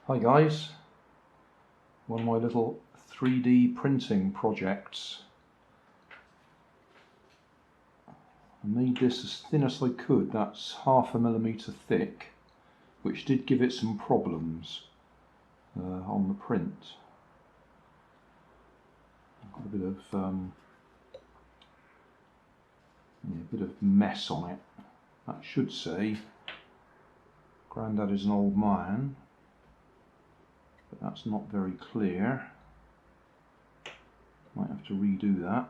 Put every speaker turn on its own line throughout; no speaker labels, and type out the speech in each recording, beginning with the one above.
Hi guys, one of my little 3D printing projects. I made this as thin as I could, that's 1/2 millimetre thick, which did give it some problems on the print. I've got a bit of mess on it. That should say Grandad is an old man, but that's not very clear. Might have to redo that,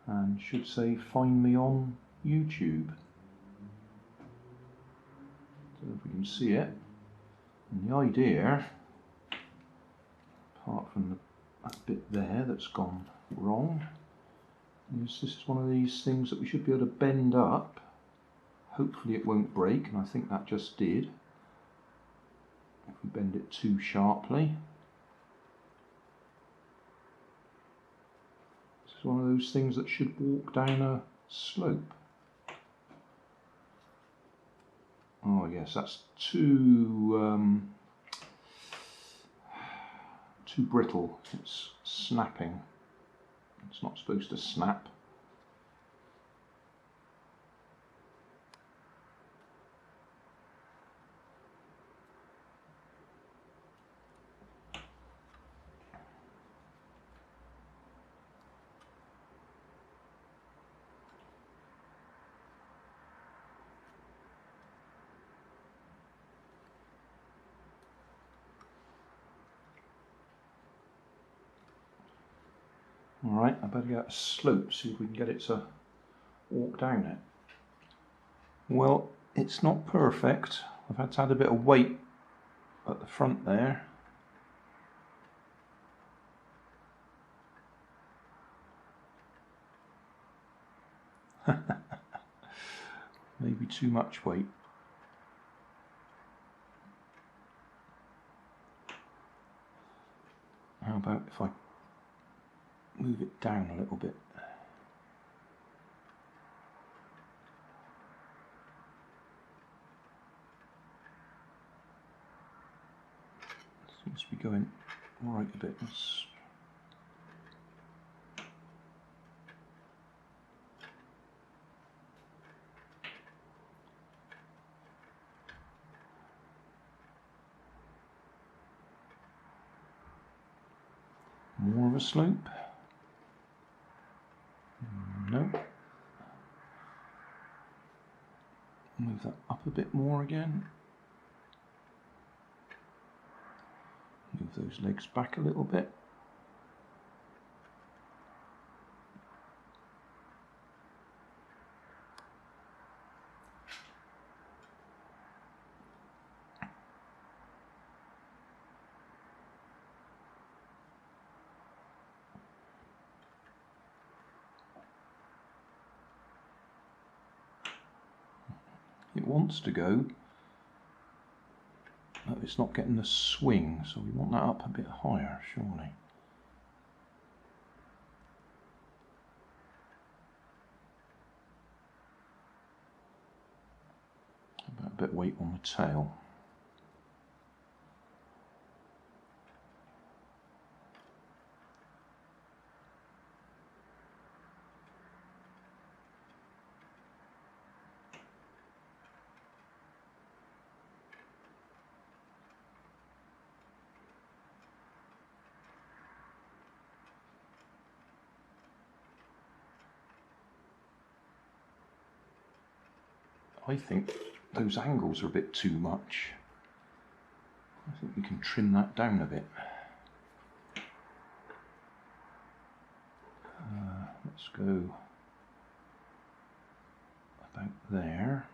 and should say find me on YouTube. So if we can see it, and the idea, apart from that bit there that's gone wrong, is this is one of these things that we should be able to bend up. Hopefully it won't break, and I think that just did. If we bend it too sharply. This is one of those things that should walk down a slope. Oh yes, that's too brittle. It's snapping. It's not supposed to snap. Alright, I better get a slope, see if we can get it to walk down it. Well, it's not perfect. I've had to add a bit of weight at the front there. Maybe too much weight. How about if I move it down a little bit? Seems to be going right a bit. More of a slope? No. Move that up a bit more again. Move those legs back a little bit. It wants to go, but it's not getting the swing, so we want that up a bit higher, surely. About a bit of weight on the tail. I think those angles are a bit too much. I think we can trim that down a bit. Let's go about there.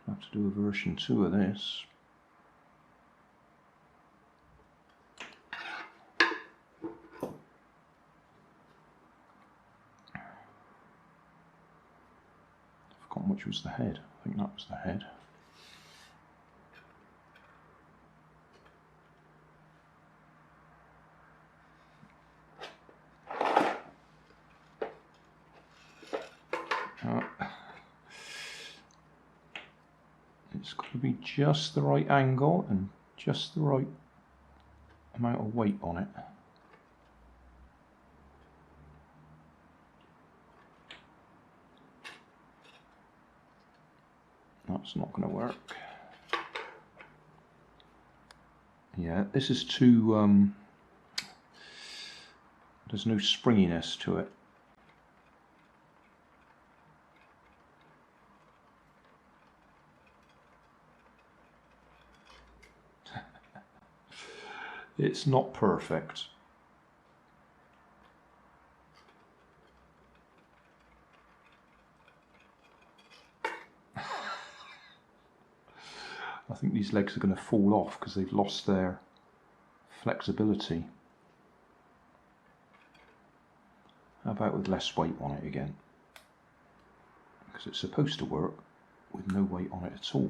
I'll have to do a version 2 of this. which was the head. I think that was the head. It's got to be just the right angle and just the right amount of weight on it. That's not going to work. Yeah, this is too, there's no springiness to it. It's not perfect. I think these legs are going to fall off because they've lost their flexibility. How about with less weight on it again? Because it's supposed to work with no weight on it at all.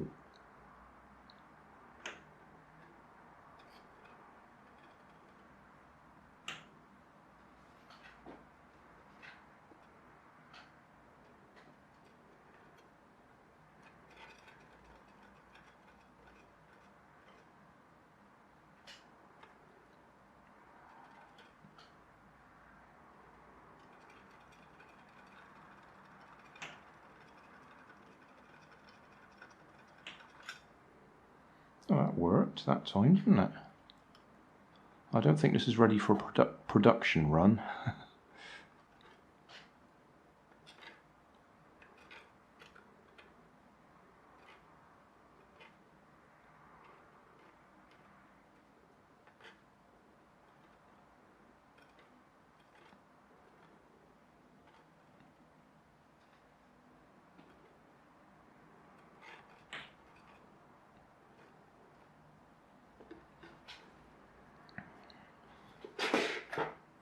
Oh, that worked that time, didn't it? I don't think this is ready for a production run.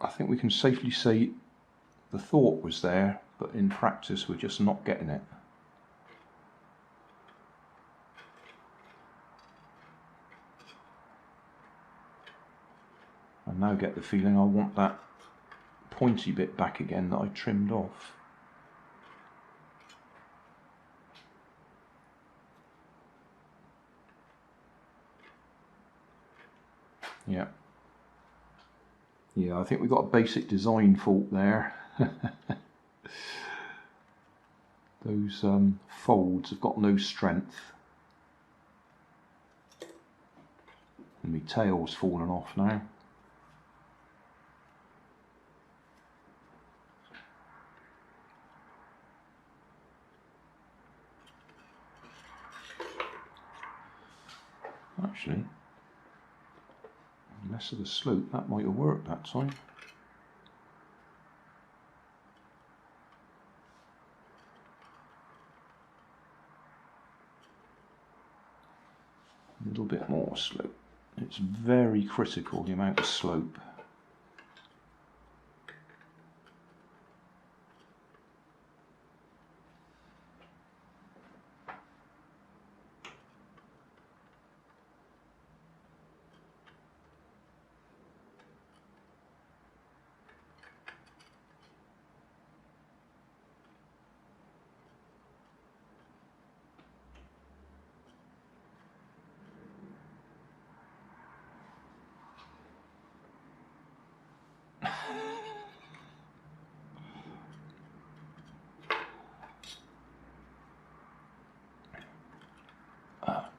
I think we can safely say the thought was there, but in practice we're just not getting it. I now get the feeling I want that pointy bit back again that I trimmed off. Yeah. Yeah, I think we've got a basic design fault there. Those folds have got no strength. And my tail's fallen off now. Actually, less of the slope, that might have worked that time. A little bit more slope. It's very critical, the amount of slope.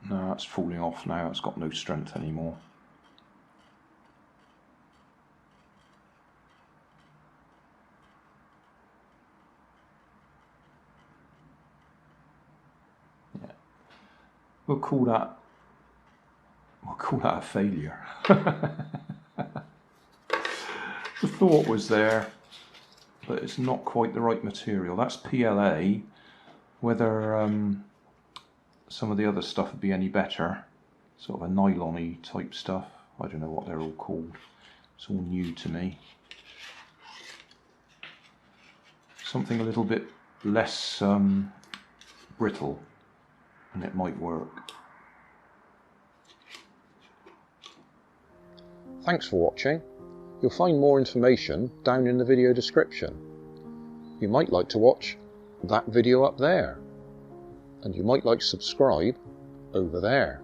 No, it's falling off now, it's got no strength anymore. Yeah. We'll call that a failure. The thought was there, but it's not quite the right material. That's PLA. Whether some of the other stuff would be any better, sort of a nylon-y type stuff, I don't know what they're all called. It's all new to me. Something a little bit less brittle and it might work.
Thanks for watching. You'll find more information down in the video description. You might like to watch that video up there, and you might like to subscribe over there.